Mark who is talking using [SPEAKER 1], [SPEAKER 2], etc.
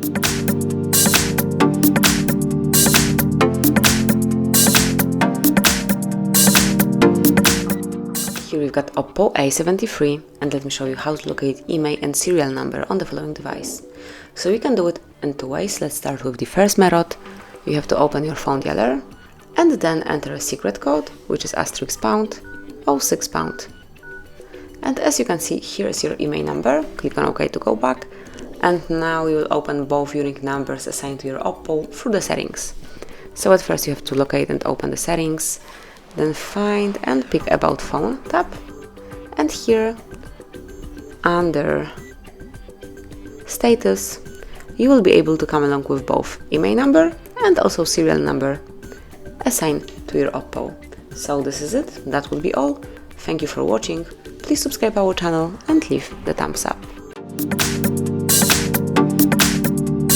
[SPEAKER 1] Here we've got OPPO A73, and let me show you how to locate IMEI and serial number on the following device. So you can do it in two ways. Let's start with the first method. You have to open your phone dialer and then enter a secret code, which is *pound 06 pound. And as you can see, here is your IMEI number. Click on OK to go back, and now you will open both unique numbers assigned to your OPPO through the settings. So at first you have to locate and open the settings, then find and pick About Phone tab, and here under Status you will be able to come along with both IMEI number and also serial number assigned to your OPPO. So this is it, that will be all. Thank you for watching. Please subscribe our channel and leave the thumbs up.